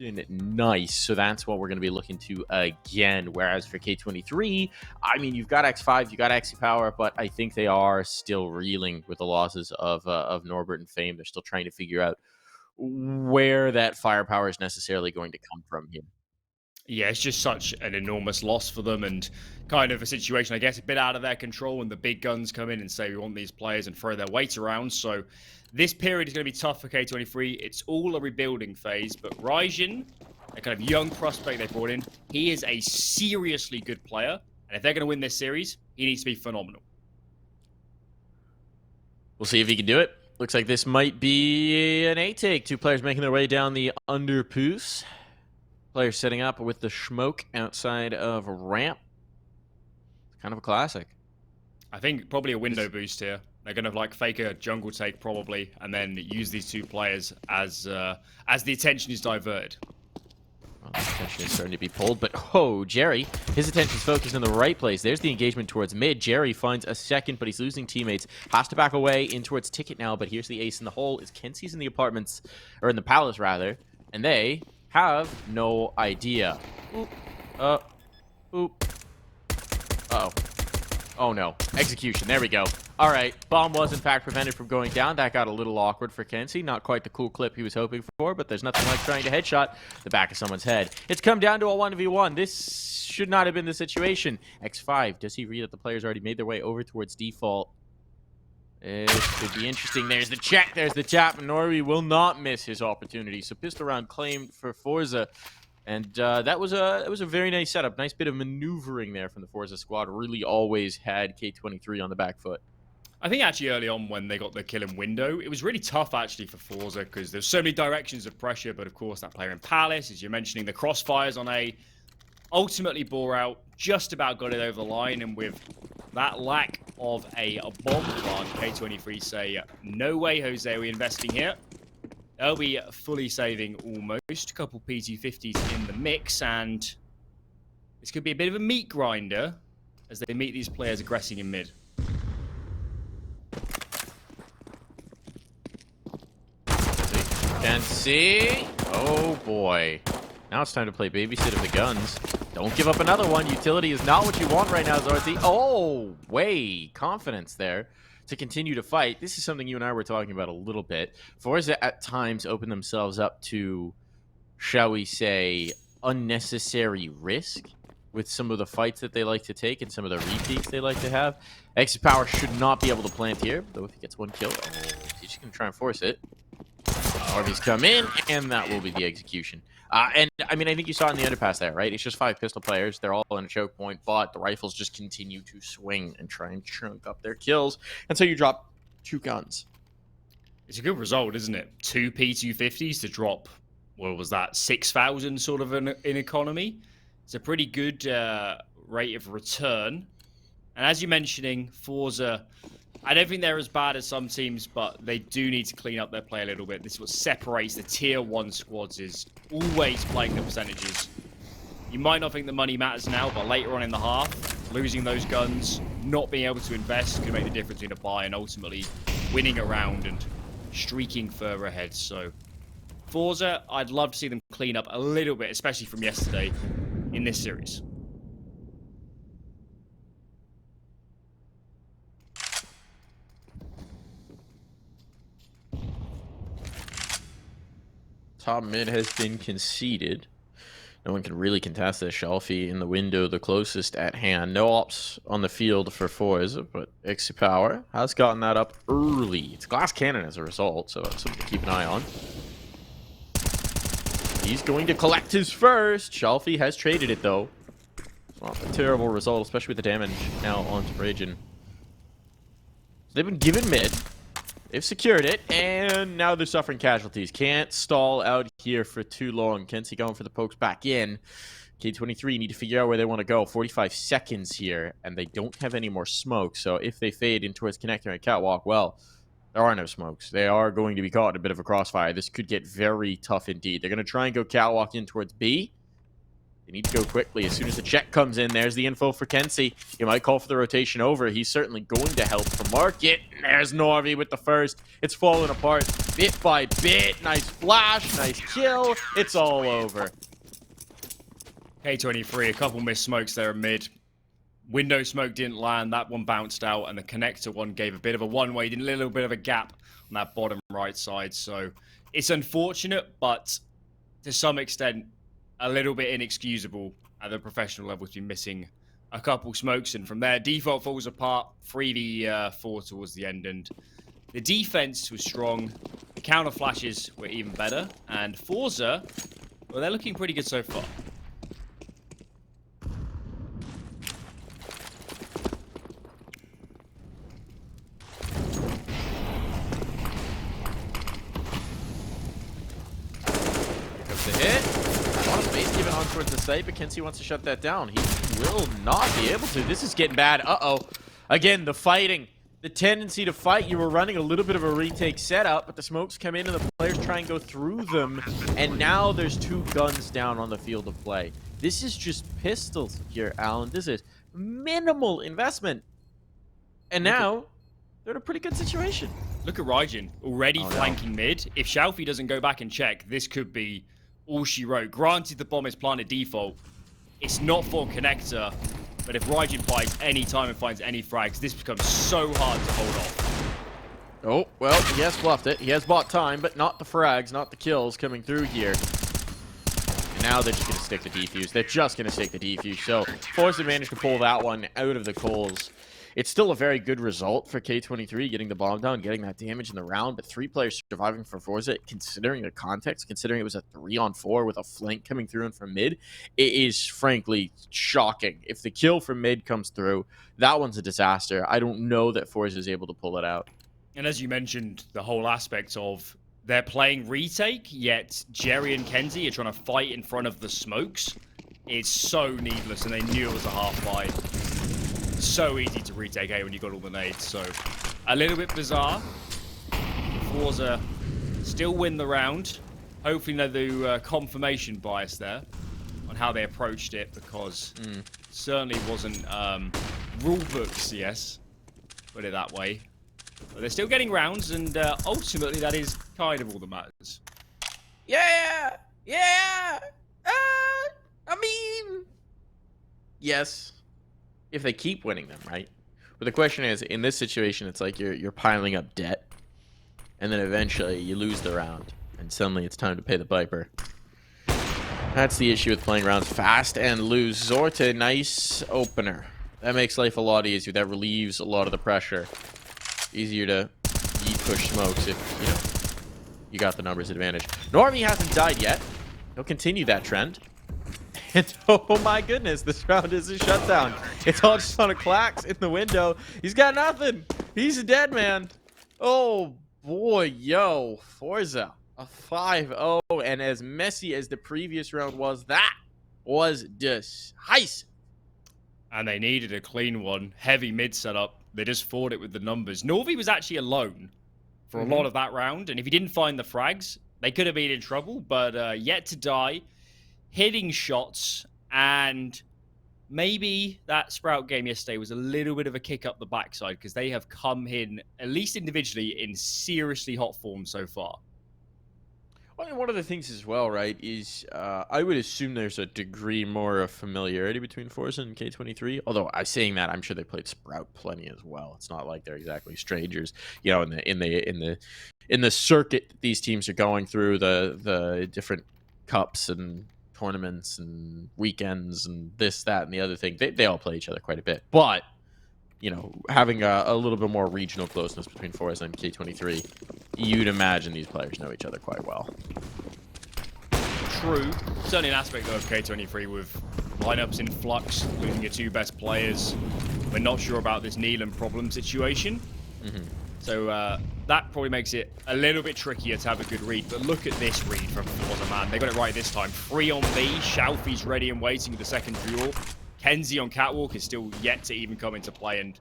Nice. So that's what we're going to be looking to again. Whereas for K23, I mean, you've got X5, you got XE Power, but I think they are still reeling with the losses of Norbert and Fame. They're still trying to figure out where that firepower is necessarily going to come from here. Yeah, it's just such an enormous loss for them, and kind of a situation, I guess, a bit out of their control when the big guns come in and say we want these players and throw their weight around. So this period is going to be tough for K23. It's all a rebuilding phase, but Raijin, a kind of young prospect they brought in, he is a seriously good player, and if they're going to win this series, he needs to be phenomenal. We'll see if he can do it. Looks like this might be an A-take. Two players making their way down the underpoos. Players setting up with the smoke outside of ramp. It's kind of a classic. I think probably a window boost here. They're going to like fake a jungle take probably, and then use these two players as the attention is diverted. Well, the attention is starting to be pulled, but Jerry, his attention's focused in the right place. There's the engagement towards mid. Jerry finds a second, but he's losing teammates. Has to back away in towards Ticket now, but here's the ace in the hole. Is KENSI's in the apartments, or in the palace rather, and they have no idea. Oop. Oop. Uh-oh. Oh no. Execution. There we go. All right. Bomb was in fact prevented from going down. That got a little awkward for KENSI. Not quite the cool clip he was hoping for, but there's nothing like trying to headshot the back of someone's head. It's come down to a 1v1. This should not have been the situation. X5, does he read that the players already made their way over towards default? It could be interesting. There's the check. There's the tap. Norwi will not miss his opportunity. So pistol round claimed for forZe. And that was a very nice setup. Nice bit of maneuvering there from the forZe squad. Really always had K23 on the back foot. I think actually early on when they got the kill in window, it was really tough actually for forZe because there's so many directions of pressure. But of course, that player in Palace, as you're mentioning, the crossfires on A, ultimately bore out, just about got it over the line. And with that lack of a bomb plant, K23 say, no way, Jose, are we investing here? They'll be fully saving almost. A couple P250s in the mix, and this could be a bit of a meat grinder as they meet these players aggressing in mid. KENSI. Oh boy. Now it's time to play babysit of the guns. Don't give up another one. Utility is not what you want right now, zorte. Oh, way. Confidence there to continue to fight. This is something you and I were talking about a little bit. forZe at times open themselves up to, shall we say, unnecessary risk with some of the fights that they like to take and some of the repeats they like to have. XE Power should not be able to plant here, though if he gets one kill, he's just going to try and force it. Harvey's come in, and that will be the execution. And, I mean, I think you saw it in the underpass there, right? It's just 5 pistol players. They're all in a choke point, but the rifles just continue to swing and try and chunk up their kills. And so you drop 2 guns. It's a good result, isn't it? 2 P250s to drop, what was that, 6,000 sort of in economy. It's a pretty good rate of return. And as you're mentioning, forZe, I don't think they're as bad as some teams, but they do need to clean up their play a little bit. This is what separates the tier 1 squads, is always playing the percentages. You might not think the money matters now, but later on in the half, losing those guns, not being able to invest can make the difference between a buy and ultimately winning a round and streaking further ahead. So forZe, I'd love to see them clean up a little bit, especially from yesterday in this series. Top mid has been conceded. No one can really contest this. Shelfie in the window, the closest at hand. No ops on the field for forZe, but XE Power has gotten that up early. It's glass cannon as a result, so that's something to keep an eye on. He's going to collect his first. Shelfie has traded it, though. It's not a terrible result, especially with the damage now onto Ragin. They've been given mid. They've secured it, and now they're suffering casualties. Can't stall out here for too long. KENSI going for the pokes back in. K23 need to figure out where they want to go. 45 seconds here, and they don't have any more smoke. So if they fade in towards connector and catwalk, well, there are no smokes. They are going to be caught in a bit of a crossfire. This could get very tough indeed. They're going to try and go catwalk in towards B. They need to go quickly. As soon as the check comes in, there's the info for KENSI. He might call for the rotation over. He's certainly going to help from market. There's Norwi with the first. It's falling apart. bit by bit. Nice flash, nice kill. It's all over. K23, a couple missed smokes there in mid. Window smoke didn't land. That one bounced out, and the connector one gave a bit of a one-way, a little bit of a gap on that bottom right side. So it's unfortunate, but to some extent, a little bit inexcusable at the professional level to be missing a couple smokes. And from there, default falls apart, 3v4 towards the end. And the defense was strong. The counter flashes were even better. And forZe, well, they're looking pretty good so far. The hit. A lot of space given on towards the site, but KENSI wants to shut that down. He will not be able to. This is getting bad. Uh-oh. Again, the fighting. The tendency to fight. You were running a little bit of a retake setup, but the smokes come in and the players try and go through them. And now there's 2 guns down on the field of play. This is just pistols here, Alan. This is minimal investment. And now they're in a pretty good situation. Look at Raijin, already flanking mid. If Xiaofi doesn't go back and check, this could be all she wrote. Granted, the bomb is planted default. It's not for connector, but if Raijin buys any time and finds any frags, this becomes so hard to hold off. Oh, well, he has bluffed it. He has bought time, but not the frags, not the kills coming through here. And now they're just going to stick the defuse. They're just going to stick the defuse. So, forZe managed to pull that one out of the coals. It's still a very good result for K23, getting the bomb down, getting that damage in the round, but 3 players surviving for forZe, considering the context, considering it was a 3-on-4 with a flank coming through and from mid, it is frankly shocking. If the kill from mid comes through, that one's a disaster. I don't know that forZe is able to pull it out. And as you mentioned, the whole aspect of they're playing retake, yet Jerry and KENSI are trying to fight in front of the smokes. It's so needless, and they knew it was a half buy. So easy to retake A when you got all the nades, so a little bit bizarre. forZe still win the round. Hopefully no confirmation bias there on how they approached it, because certainly wasn't rulebook CS, put it that way. But they're still getting rounds, and ultimately that is kind of all that matters. Yeah! I mean... Yes. If they keep winning them, right? But the question is, in this situation, it's like you're piling up debt, and then eventually you lose the round, and suddenly it's time to pay the piper. That's the issue with playing rounds fast and lose. Zorte, nice opener. That makes life a lot easier. That relieves a lot of the pressure. Easier to push smokes if, you got the numbers advantage. Norwi hasn't died yet. He'll continue that trend. And oh my goodness, this round is a shutdown. It's all just on a clacks in the window. He's got nothing. He's a dead man. Oh boy, yo. forZe, a 5-0. And as messy as the previous round was, that was decisive. And they needed a clean one. Heavy mid setup. They just fought it with the numbers. Norwi was actually alone for a lot of that round. And if he didn't find the frags, they could have been in trouble. But yet to die. Hitting shots, and maybe that Sprout game yesterday was a little bit of a kick up the backside, because they have come in, at least individually, in seriously hot form so far. Well, and one of the things as well, right, is I would assume there's a degree more of familiarity between forZe and K23. Although I'm saying that, I'm sure they played Sprout plenty as well. It's not like they're exactly strangers, in the circuit that these teams are going through, the different cups and tournaments and weekends and this, that, and the other thing. They all play each other quite a bit. But, having a little bit more regional closeness between forZe and K23, you'd imagine these players know each other quite well. True. Certainly an aspect, though, of K23 with lineups in flux, losing your 2 best players. We're not sure about this Neelan problem situation. So that probably makes it a little bit trickier to have a good read. But look at this read from forZe, man. They got it right this time. 3 on B. Xiaofi's ready and waiting with the second duel. KENSI on Catwalk is still yet to even come into play. And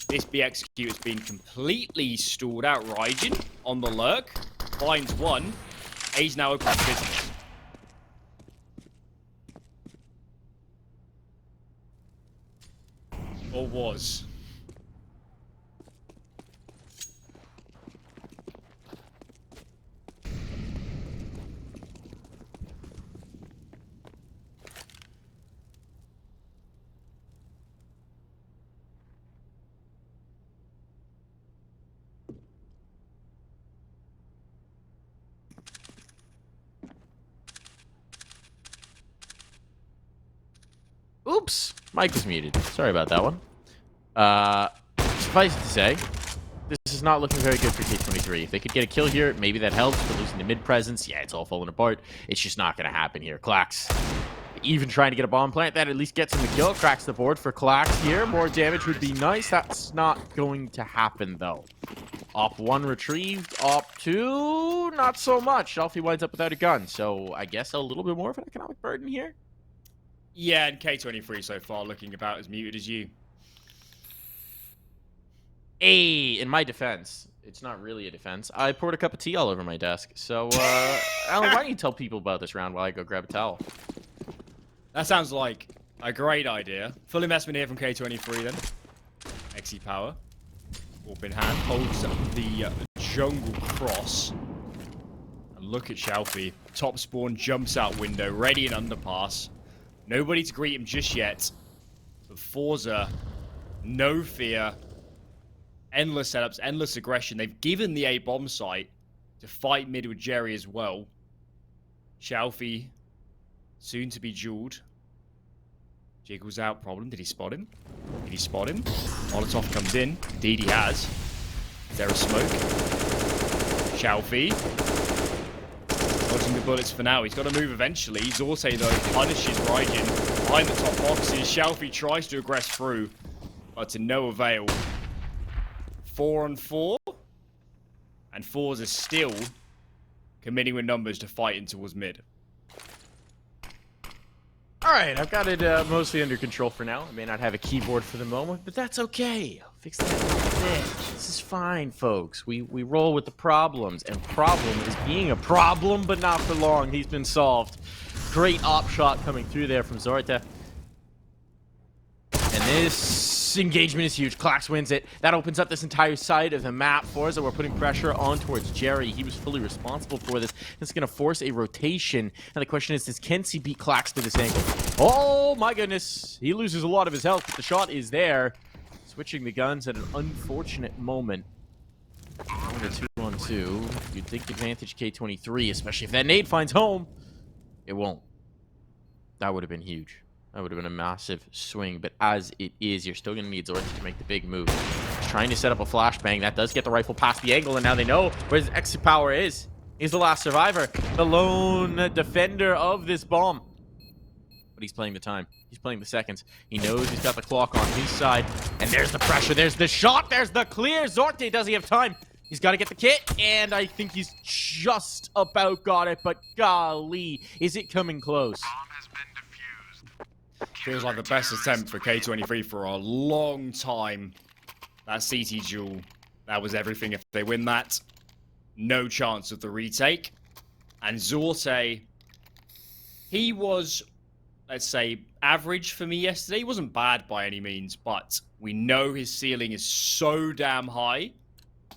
this BXQ has been completely stalled out. Raijin on the lurk. Finds one. A's now open for business. Or was. Oops, mic was muted. Sorry about that one. Suffice it to say, this is not looking very good for K23. If they could get a kill here, maybe that helps, but losing the mid presence, yeah, it's all falling apart. It's just not going to happen here. Klax, even trying to get a bomb plant, that at least gets him the kill. Cracks the board for Klax here. More damage would be nice. That's not going to happen, though. Op 1 retrieved. Op 2, not so much. Shelfie winds up without a gun, so I guess a little bit more of an economic burden here. Yeah, and K23 so far looking about as muted as you. Hey, in my defense, it's not really a defense. I poured a cup of tea all over my desk. So, Alan, why don't you tell people about this round while I go grab a towel? That sounds like a great idea. Full investment here from K23 then. XE power. Warp in hand. Holds up the jungle cross. And look at Shelfie. Top spawn jumps out window. Ready and underpass. Nobody to greet him just yet. But forZe, no fear. Endless setups, endless aggression. They've given the A bomb site to fight mid with Jerry as well. Shelfie, soon to be jeweled. Jiggles out, problem. Did he spot him? Did he spot him? Molotov comes in. Indeed he has. Is there a smoke? Shelfie. Dodging the bullets for now. He's got to move eventually. zorte, though, punishes Raijin behind the top boxes. Shelfie tries to aggress through, but to no avail. 4-on-4. And forZe is still committing with numbers to fighting towards mid. Alright, I've got it mostly under control for now. I may not have a keyboard for the moment, but that's okay. I'll fix that in a bit. This is fine, folks. We roll with the problems, and problem is being a problem, but not for long. He's been solved. Great op shot coming through there from zorte. And this engagement is huge. Klax wins it. That opens up this entire side of the map. forZe, we're putting pressure on towards Jerry. He was fully responsible for this. This is going to force a rotation. And the question is, does KENSI beat Klax to this angle? Oh my goodness. He loses a lot of his health, but the shot is there. Switching the guns at an unfortunate moment. On a 2-on-2. You'd think advantage K23, especially if that nade finds home. It won't. That would have been huge. That would have been a massive swing, but as it is, you're still going to need zorte to make the big move. He's trying to set up a flashbang. That does get the rifle past the angle, and now they know where his exit power is. He's the last survivor, the lone defender of this bomb. But he's playing the time. He's playing the seconds. He knows he's got the clock on his side, and there's the pressure. There's the shot. There's the clear. zorte, does he have time? He's got to get the kit, and I think he's just about got it, but golly, is it coming close? Feels like the best attempt for K23 for a long time. That CT duel, that was everything. If they win that, no chance of the retake. And zorte, he was, let's say, average for me yesterday. He wasn't bad by any means, but we know his ceiling is so damn high.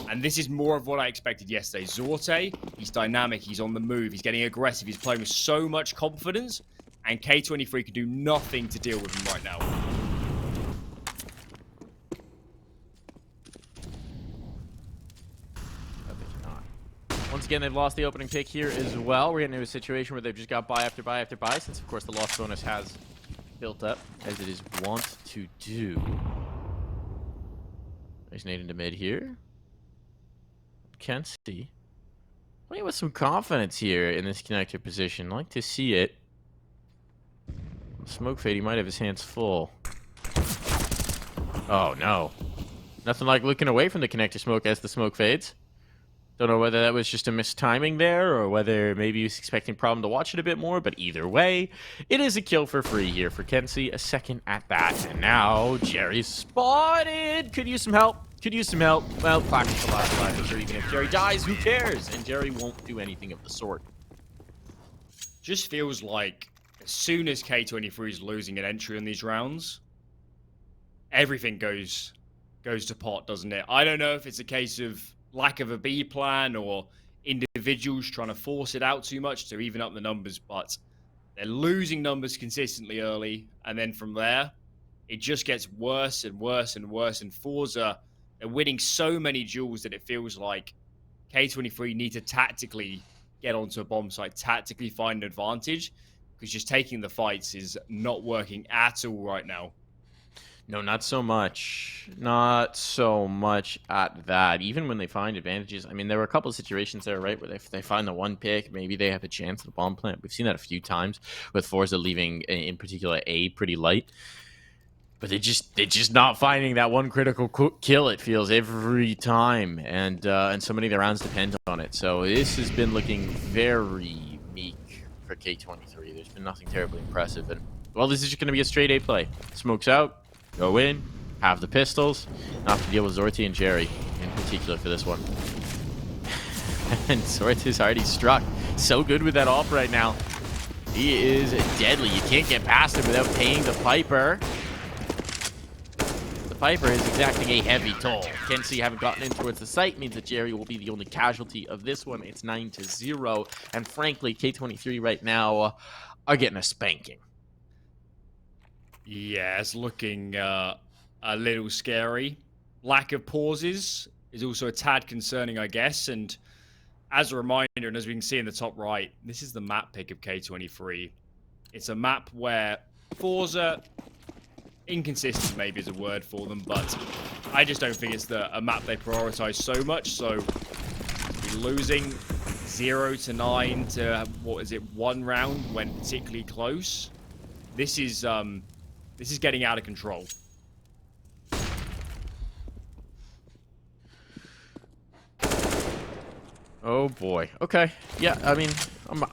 And this is more of what I expected yesterday. zorte, he's dynamic, he's on the move, he's getting aggressive, he's playing with so much confidence. And K23 can do nothing to deal with him right now. Once again, they've lost the opening pick here as well. We're getting into a situation where they've just got buy after buy after buy, since, of course, the loss bonus has built up, as it is wont to do. Nice nade into mid here. KENSI playing with some confidence here in this connector position. Like to see it. Smoke fade, he might have his hands full. Oh no. Nothing like looking away from the connector smoke as the smoke fades. Don't know whether that was just a mistiming there, or whether maybe he was expecting problem to watch it a bit more, but either way, it is a kill for free here for KENSI, a second at that. And now, Jerry's spotted! Could use some help. Could use some help. Well, Klax is the last five, even if Jerry dies, who cares? And Jerry won't do anything of the sort. Just feels like as soon as K23 is losing an entry in these rounds, everything goes to pot, doesn't it? I don't know if it's a case of lack of a B plan or individuals trying to force it out too much to even up the numbers, but they're losing numbers consistently early, and then from there, it just gets worse and worse and worse. And forZe, they're winning so many duels that it feels like K23 need to tactically get onto a bomb site, tactically find an advantage, because just taking the fights is not working at all right now. No, not so much. Not so much at that. Even when they find advantages, I mean, there were a couple of situations there, right, where if they find the one pick, maybe they have a chance at the bomb plant. We've seen that a few times with forZe leaving, in particular, A pretty light. But they're just not finding that one critical kill, it feels, every time. And so many of the rounds depend on it. So this has been looking very meek for K23. There's been nothing terribly impressive. And, well, this is just going to be a straight A play. Smokes out. Go in, have the pistols, not to deal with zorte and Jerry in particular for this one. And zorte is already struck. So good with that AWP right now. He is deadly. You can't get past him without paying the Piper. The Piper is exacting a heavy toll. KENSI haven't gotten in towards the site, means that Jerry will be the only casualty of this one. It's 9-0. And frankly, K23 right now are getting a spanking. Yeah, it's looking a little scary. Lack of pauses is also a tad concerning, I guess. And as a reminder, and as we can see in the top right, this is the map pick of K23. It's a map where forZe, inconsistent maybe is a word for them, but I just don't think it's a map they prioritize so much. So losing 0-9 to, what is it, 1 round when particularly close. This is getting out of control. Oh boy. Okay. Yeah, I mean,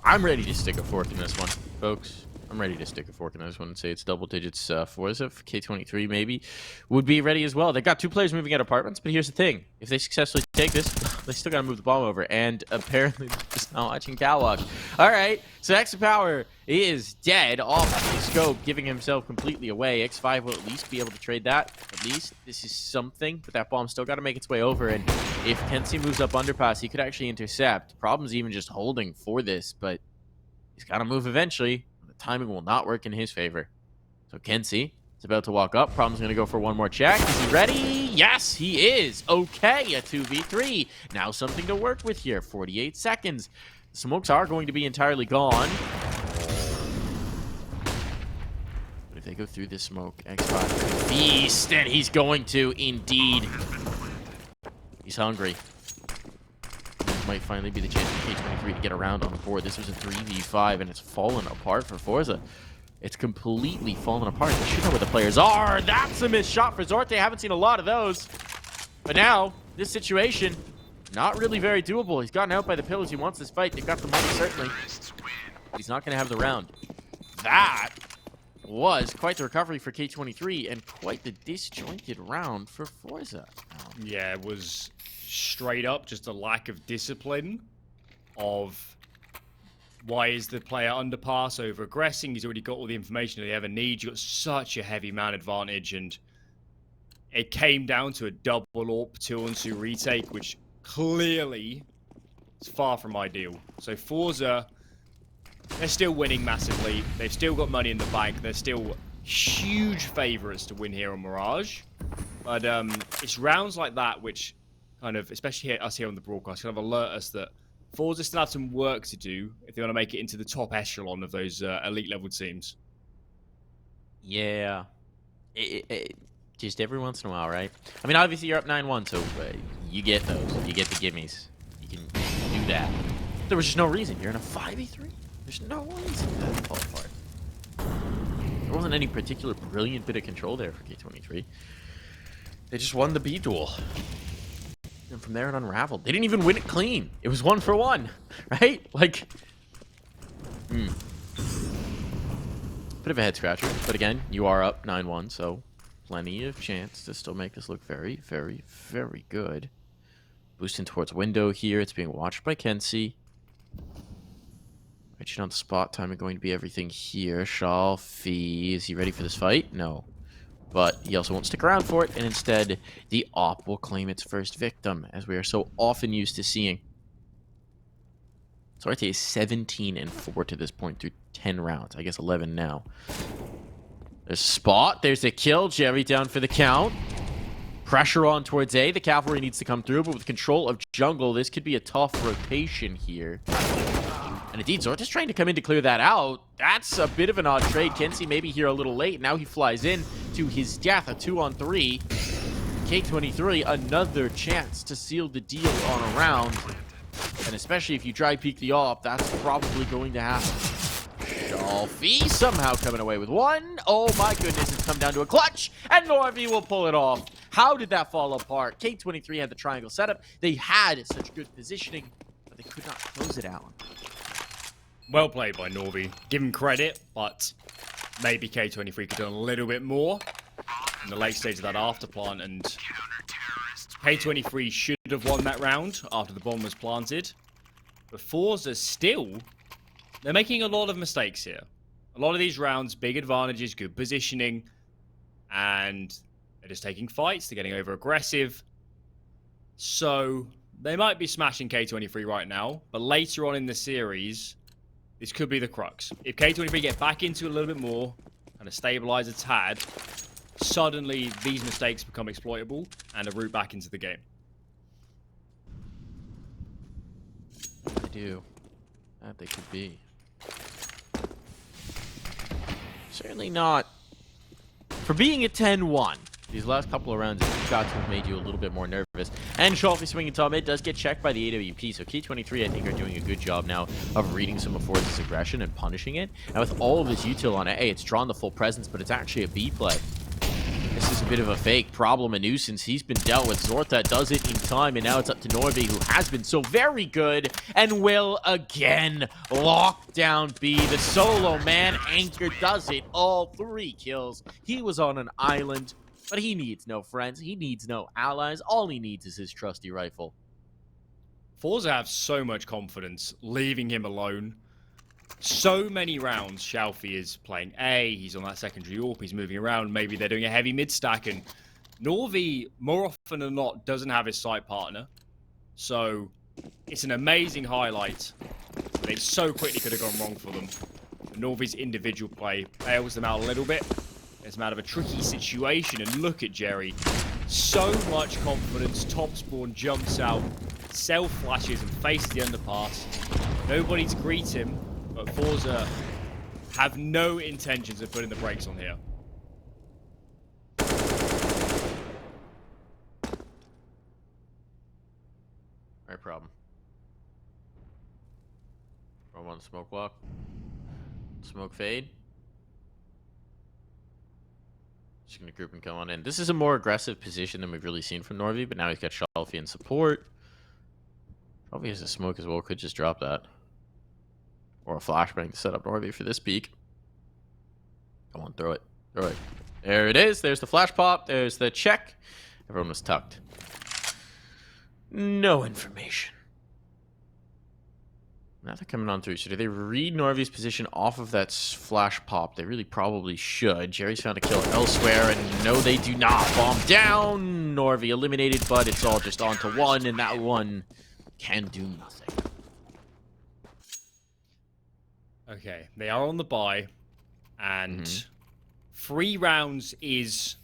I'm ready to stick a fork in this one, folks. I'm ready to stick a fork in this one and say it's double digits forZe. K23 maybe would be ready as well. They've got 2 players moving out apartments, but here's the thing. If they successfully take this, they still got to move the bomb over. And apparently they're just not watching catwalk. All right. So Extra Power is dead off the scope, giving himself completely away. X5 will at least be able to trade that. At least this is something, but that bomb still got to make its way over. And if KENSI moves up underpass, he could actually intercept. Problem's even just holding for this, but he's got to move eventually. Timing will not work in his favor. So KENSI is about to walk up. Problem's going to go for one more check. Is he ready? Yes, he is. Okay, a 2v3. Now something to work with here. 48 seconds. The smokes are going to be entirely gone. But if they go through this smoke, X5 feast, and he's going to indeed. He's hungry. Might finally be the chance for K23 to get around on the board. This was a 3v5, and it's fallen apart for forZe. It's completely fallen apart. They should know where the players are. That's a missed shot for zorte. I haven't seen a lot of those. But now, this situation, not really very doable. He's gotten out by the pillars. He wants this fight. They've got the money, certainly. He's not going to have the round. That was quite the recovery for K23, and quite the disjointed round for forZe. Yeah, it was straight up just a lack of discipline of why is the player underpass over aggressing. He's already got all the information that he ever needs. You've got such a heavy man advantage, and it came down to a double AWP 2-on-2 retake, which clearly is far from ideal. So forZe, they're still winning massively. They've still got money in the bank. They're still huge favorites to win here on Mirage. But it's rounds like that which kind of, especially us here on the broadcast, kind of alert us that forZe still have some work to do if they want to make it into the top echelon of those elite level teams. Yeah. Just every once in a while, right? I mean, obviously you're up 9-1, so you get those. You get the gimmies. You can do that. There was just no reason. You're in a 5v3. There's no reason for that to fall apart. There wasn't any particular brilliant bit of control there for K23. They just won the B duel. And from there it unraveled. They didn't even win it clean. It was 1-for-1, right? Like, bit of a head scratcher. But again, you are up 9-1, so plenty of chance to still make this look very, very, very good. Boosting towards window here. It's being watched by KENSI. Reaching on the spot. Timing going to be everything here. Shalfie. Is he ready for this fight? No. But he also won't stick around for it, and instead, the AWP will claim its first victim, as we are so often used to seeing. zorte is 17-4 to this point through 10 rounds. I guess 11 now. There's a spot. There's a kill. Jerry down for the count. Pressure on towards A. The cavalry needs to come through, but with control of jungle, this could be a tough rotation here. And indeed, zorte's trying to come in to clear that out. That's a bit of an odd trade. KENSI maybe here a little late. Now he flies in to his death, a 2-on-3. K23, another chance to seal the deal on a round. And especially if you dry peek the AWP, that's probably going to happen. Shalfie somehow coming away with one. Oh my goodness, it's come down to a clutch, and Norwi will pull it off. How did that fall apart? K23 had the triangle setup. They had such good positioning, but they could not close it out. Well played by Norwi. Give him credit, but maybe K23 could have done a little bit more in the late stage of that after plant, and K23 should have won that round after the bomb was planted. But forZe still, they're making a lot of mistakes here. A lot of these rounds, big advantages, good positioning, and they're just taking fights, they're getting over aggressive. So they might be smashing K23 right now, but later on in the series, this could be the crux. If K23 get back into a little bit more, kind of stabilize a tad, suddenly these mistakes become exploitable and a route back into the game. I do. That they could be. Certainly not. For being at 10-1, these last couple of rounds have got to have made you a little bit more nervous. And Shalfie swinging top mid does get checked by the AWP, so K23 I think are doing a good job now of reading some of forZe's aggression and punishing it. And with all of his util on A, it's drawn the full presence, but it's actually a B play. This is a bit of a fake problem, a nuisance. He's been dealt with. zorte does it in time, and now it's up to Norwi, who has been so very good and will again lock down B. The solo man anchor does it. All 3 kills. He was on an island, but he needs no friends. He needs no allies. All he needs is his trusty rifle. forZe have so much confidence, leaving him alone. So many rounds, Shalfie is playing A, he's on that secondary AWP, he's moving around, maybe they're doing a heavy mid stack, and Norwi, more often than not, doesn't have his site partner. So, it's an amazing highlight, but it so quickly could have gone wrong for them. Norvi's individual play bails them out a little bit, gets them out of a tricky situation, and look at Jerry. So much confidence, top spawn jumps out, self flashes and faces the underpass. Nobody to greet him. But forZe have no intentions of putting the brakes on here. Right problem. Throw on smoke block. Smoke fade. Just gonna group and come on in. This is a more aggressive position than we've really seen from Norwi, but now he's got Shalfie in support. Shalfie has a smoke as well, could just drop that. Or a flashbang to set up Norwi for this peak. Come on, throw it. Throw it. There it is. There's the flash pop. There's the check. Everyone was tucked. No information. Now they're coming on through. So do they read Norvi's position off of that flash pop? They really probably should. Jerry's found a kill elsewhere, and no, they do not. Bomb down. Norwi eliminated, but it's all just onto one, and that one can do nothing. Okay, they are on the bye, and 3 rounds is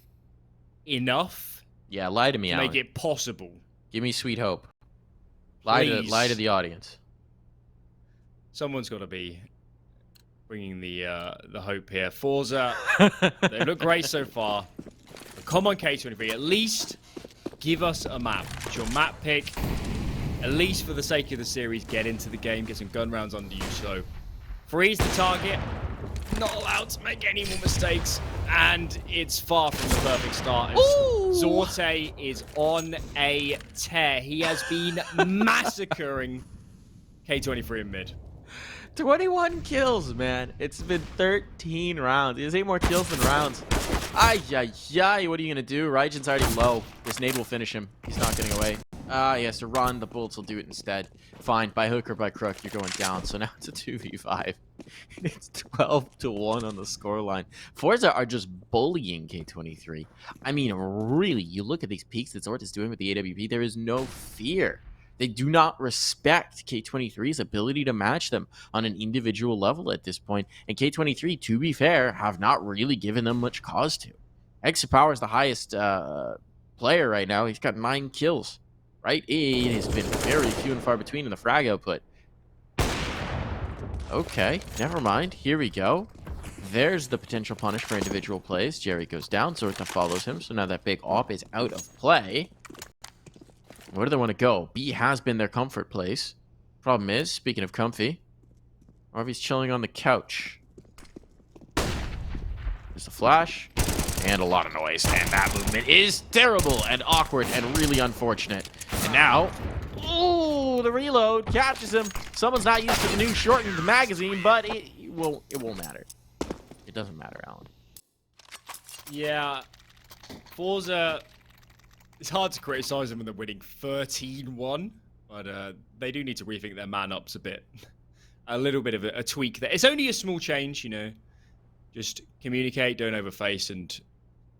enough. Yeah, lie to me, to Alan. make it possible. Give me sweet hope. Lie to the audience. Someone's got to be bringing the hope here. forZe, they look great so far. But come on, K23, at least give us a map. It's your map pick. At least for the sake of the series, get into the game, get some gun rounds under you. So, freeze the target. Not allowed to make any more mistakes. And it's far from the perfect start. zorte is on a tear. He has been massacring K23 in mid. 21 kills, man. It's been 13 rounds. He has 8 more kills than rounds. Ay, ay, ay. What are you going to do? Raijin's already low. This nade will finish him. He's not getting away. He has to run. The bullets will do it instead. Fine. By hook or by crook, you're going down. So now it's a 2v5. It's 12-1 on the scoreline. forZe are just bullying K23. I mean, really, you look at these peaks that zorte is doing with the AWP, there is no fear. They do not respect K23's ability to match them on an individual level at this point. And K23, to be fair, have not really given them much cause to. Exapower is the highest player right now. He's got 9 kills. Right? It has been very few and far between in the frag output. Okay, never mind. Here we go. There's the potential punish for individual plays. Jerry goes down, zorte follows him, so now that big op is out of play. Where do they want to go? B has been their comfort place. Problem is, speaking of comfy, Arvy's chilling on the couch. There's a flash, and a lot of noise, and that movement is terrible and awkward and really unfortunate. And now, ooh, the reload catches him. Someone's not used to the new shortened magazine, but it won't matter. It doesn't matter, Alan. Yeah, forZe, it's hard to criticize them when they're winning 13-1, but they do need to rethink their man-ups a bit. A little bit of a tweak there. It's only a small change, you know. Just communicate, don't overface, and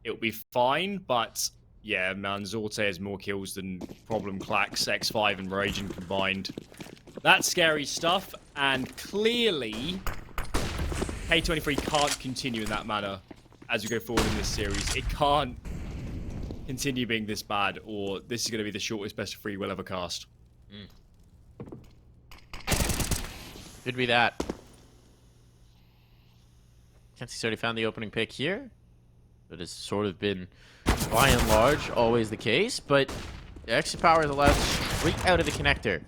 it'll be fine. But yeah, man, zorte has more kills than Problem Clax, X5, and Raging combined. That's scary stuff, and clearly K23 can't continue in that manner as we go forward in this series. It can't continue being this bad, or this is going to be the shortest best of 3 we'll ever cast. Could be that. KENSI's already found the opening pick here. That has sort of been, by and large, always the case, but the extra power is allowed straight out of the connector.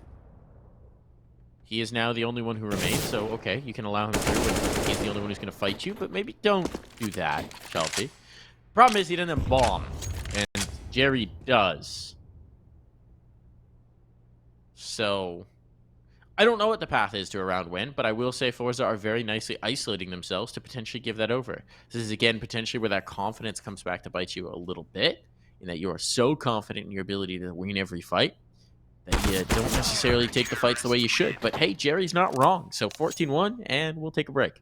He is now the only one who remains, so okay, you can allow him through, but he's the only one who's going to fight you, but maybe don't do that, Chelsea. Problem is, he doesn't have bomb, and Jerry does. So, I don't know what the path is to a round win, but I will say forZe are very nicely isolating themselves to potentially give that over. This is, again, potentially where that confidence comes back to bite you a little bit, in that you are so confident in your ability to win every fight that you don't necessarily take the fights the way you should. But hey, Jerry's not wrong. So 14-1, and we'll take a break.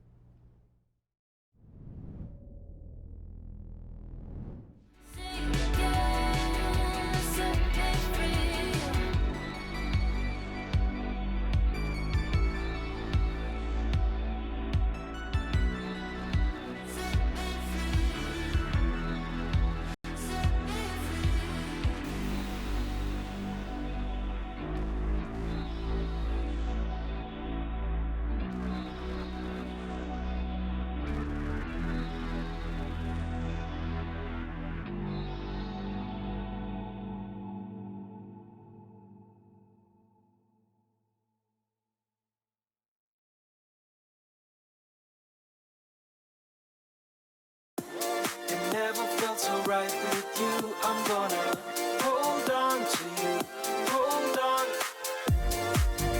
So right with you, I'm gonna hold on to you, hold on.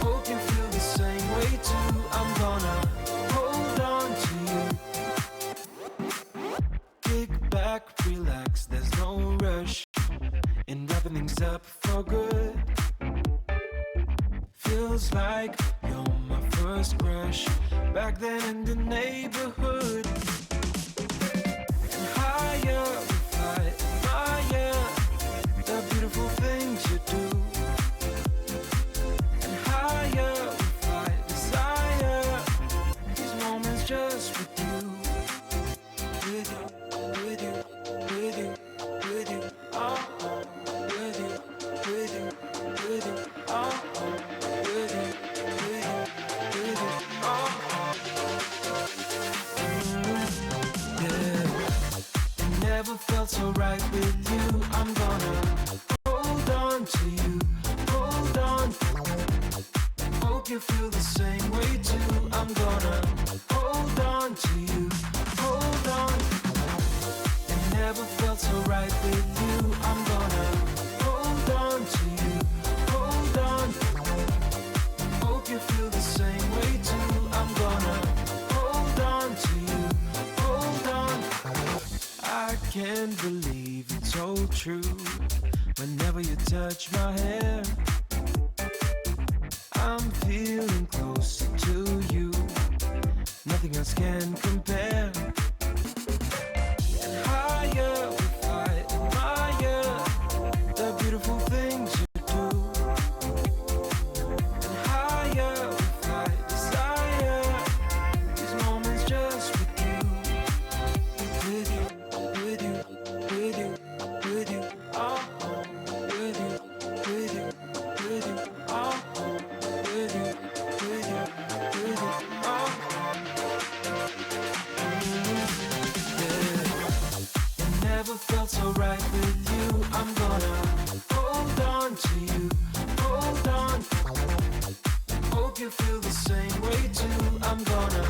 Hope you feel the same way too. I'm gonna hold on to you. Kick back, relax, there's no rush in wrapping things up for good. Feels like you're my first crush back then in the neighborhood. The beautiful things you do, and higher we fly, desire these moments just with you, with you, with you, with you, with you, oh, with you, with you, with you, oh, with you, with you, with you, oh, yeah. It never felt so right with you. I'm gonna hold on to you, hold on. Hope you feel the same way too. I'm gonna hold on to you, hold on. It never felt so right with you. I'm gonna hold on to you, hold on. Hope you feel the same way too. I'm gonna hold on to you, hold on. I can't believe it's so true. Whenever you touch my hair, I'm feeling closer to you. Nothing else can compare. And higher we fly, admire the beautiful things you do. And higher we fly, desire these moments just with you, with you, with you, with you, with you, oh. With you, oh, with you, with you, with you, oh. so right with you. I'm gonna hold on to you, hold on. Hope you feel the same way too. I'm gonna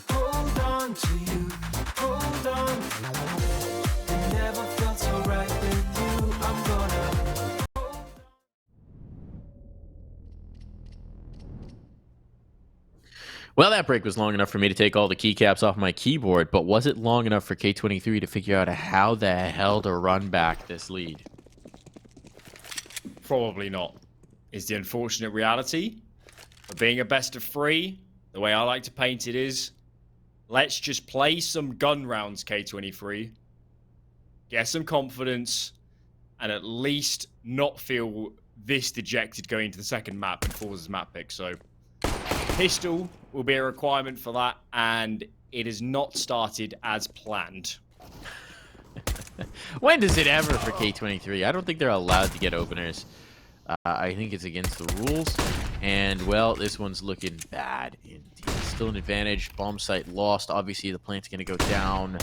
hold on to you, hold on. It never felt so right with you. I'm gonna. Well, that break was long enough for me to take all the keycaps off my keyboard, but was it long enough for K23 to figure out how the hell to run back this lead? Probably not, is the unfortunate reality. But being a best of 3, the way I like to paint it is, let's just play some gun rounds, K23. Get some confidence, and at least not feel this dejected going into the second map and forZe's map pick. So, pistol will be a requirement for that, and it is not started as planned. When does it ever for K23? I don't think they're allowed to get openers. I think it's against the rules. And, well, this one's looking bad indeed. Still an advantage. Bomb site lost. Obviously, the plant's going to go down.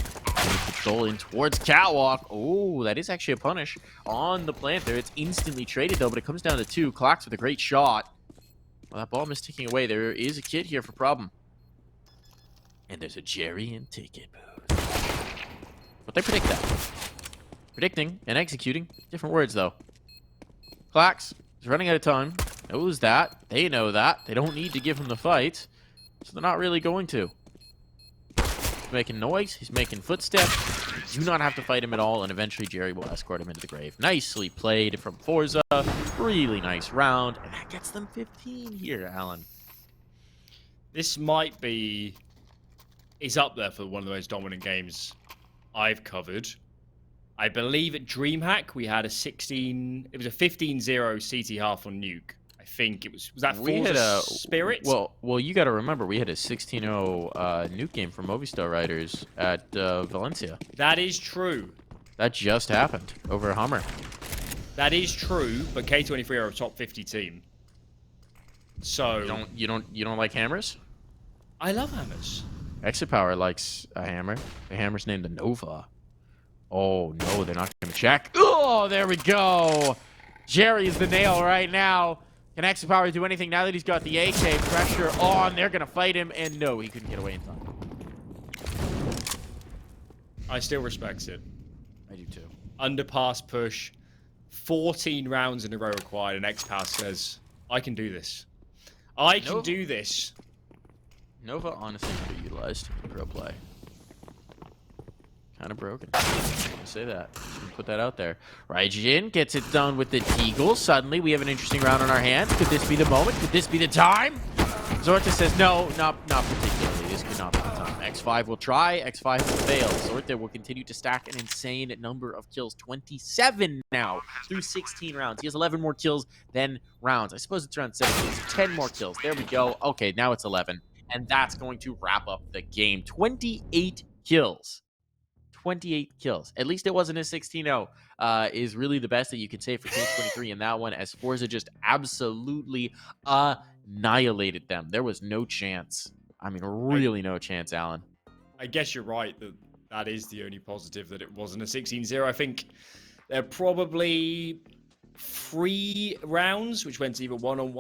Control in towards Catwalk. Oh, that is actually a punish on the plant there. It's instantly traded, though, but it comes down to 2. Clocks with a great shot. Well, that bomb is ticking away. There is a kid here for problem. And there's a Jerry and Ticket booth. But they predict that. Predicting and executing. Different words, though. Clax is running out of time. Knows that. They know that. They don't need to give him the fight. So they're not really going to. He's making noise. He's making footsteps. You do not have to fight him at all. And eventually Jerry will escort him into the grave. Nicely played from forZe. Really nice round. And that gets them 15 here, Alan. This might be... It's up there for one of the most dominant games I've covered. I believe at DreamHack we had a 15-0 CT half on Nuke. I think it was that forZe Spirit? Well, you got to remember we had a 16-0 Nuke game for Movistar Riders at Valencia. That is true. That just happened over Hummer. That is true, but K23 are a top 50 team. So You don't like hammers? I love hammers. Exit Power likes a hammer. The hammer's named the Nova. Oh, no, they're not going to check. Oh, there we go. Jerry is the nail right now. Can Exit Power do anything now that he's got the AK? Pressure on. They're going to fight him. And no, he couldn't get away in time. I still respect it. I do too. Underpass push. 14 rounds in a row required. And X-Power says, I can do this. I can do this. Nova honestly could be utilized in pro play. Kind of broken. I'm gonna say that. Just gonna put that out there. Raijin gets it done with the Deagle. Suddenly, we have an interesting round on our hands. Could this be the moment? Could this be the time? Zorte says, no, not particularly. This could not be the time. X5 will try. X5 will fail. Zorte will continue to stack an insane number of kills. 27 now through 16 rounds. He has 11 more kills than rounds. I suppose it's around 17. So 10 more kills. There we go. Okay, now it's 11. And that's going to wrap up the game. 28 kills. 28 kills. At least it wasn't a 16-0. Is really the best that you could say for K23 in that one, as forZe just absolutely annihilated them. There was no chance. I mean, really no chance, Alan. I guess you're right. That is the only positive, that it wasn't a 16-0. I think there are probably 3 rounds which went either 1-on-1.